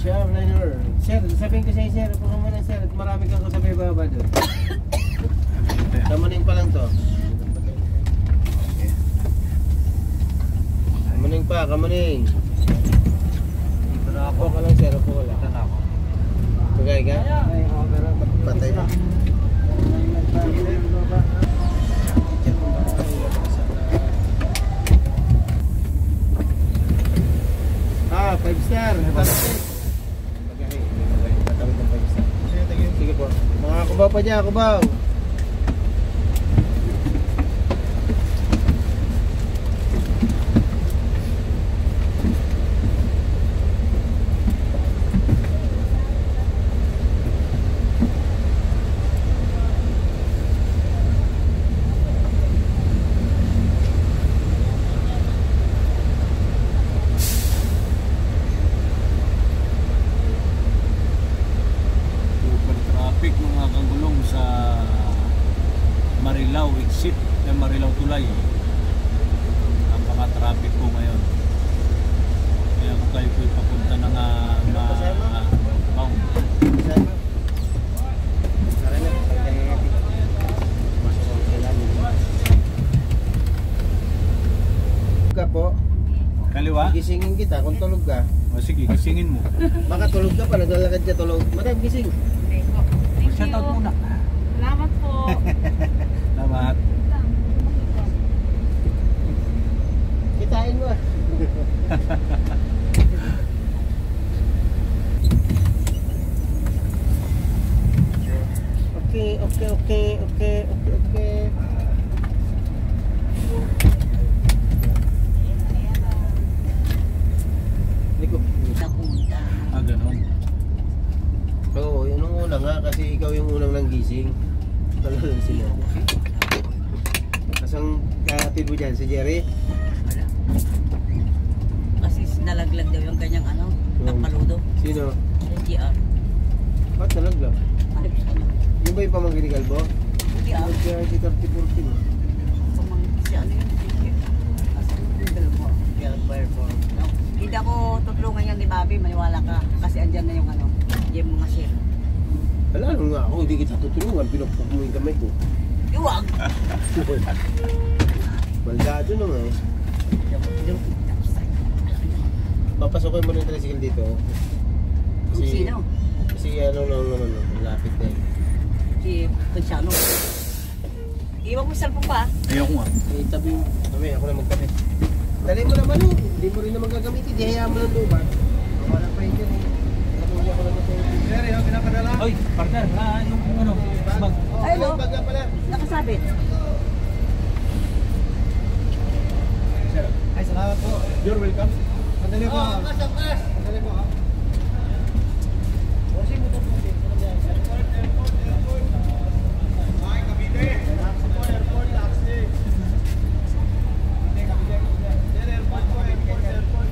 siya, liner. Sir, sabihin ko sa'yo, sir, kung naman sir, marami kang kasabay baba doon. Kamaning pa lang to. Kamaning pa, kamaning. Ako ka lang, sir, ako ka lang. Pagay ka? Patay na. Ah, 5 star. Sige po. Mga kubaw pa dyan, kubaw. Marilao exit ng Marilao Tulay. Napaka-traffic po ngayon. Kaya kung kayo po papunta ng Mount. Ka po. Kaliwa? Gisingin kita kung tulog ka. O sige, gisingin mo. Baka tulog ka pa, naglalakad ka tulog. Madam, gising. Shoutout muna. Salamat po. Salamat. Kitain mo. Okay. Liko. Ah, ganun. Oo, yun ang una nga kasi ikaw yung unang nanggising. Talagang sila. Kasang kapatid mo dyan, si Jerry? Kasi nalaglag daw yung kanyang nagpaludo. Sino? Yung GR. Ba't nalaglag? Ano ba siya? Yung ba yung pamangkin ni Galbo? GR. Nag-GR si 30-40 mo. Si ano yung GR? Asan yung dalawa? GR Fire for. Hindi ako tutulungan yan ni Bobby, maniwala ka. Kasi andyan na yung yung mga share. Wala nung nga ako, hindi kita tutulungan. Pinapok mo yung kamay ko. Iwag! Maldado na nga eh. Papasokin mo na yung tricycle dito. Sino? Kasi naman, malapit na eh. Si Conchano. Iwan mo yung cellphone pa. Ayoko nga. Eh, tabi mo. Kami, ako na magkapit. Dali mo naman eh. Hindi mo rin naman gagamitin. Di hayaan mo ng tuba. Wala pa yun dyan eh. Nakuha ko naman ito. Jerry, pinapadala. Oy, partner, yung bag. Ay, no? Bag nga pala. Nakasabit. Ay, salamat po. You're welcome. Sandali po. Sandali po. Bossing mo po po. Ay, Cavite. Taxi po, airport, taxi. Airport po, airport.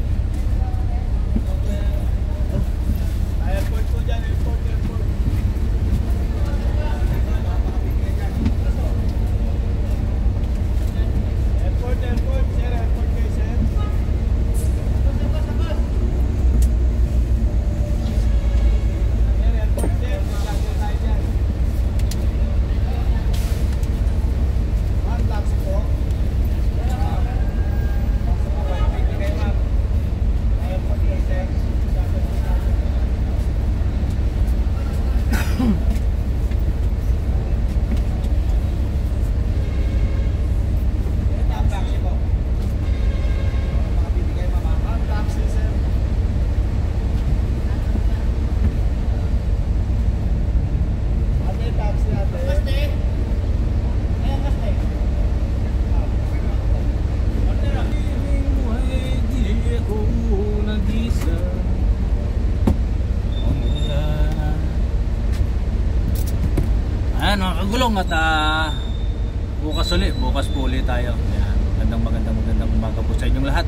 Airport po dyan, airport. Airport, sir, airport kayo, sir. Airport, sir, magkakaw tayo dyan. Ma'am, taxi po. Airport kayo, sir. Taxi po. Makabibigay mama. Ma'am, taxi, sir. Ate, taxi ate. Kaste? Ayan, kaste. Ayan, mga kagulong at bukas po ulit tayo. Ayan, magandang umaga po sa inyong lahat.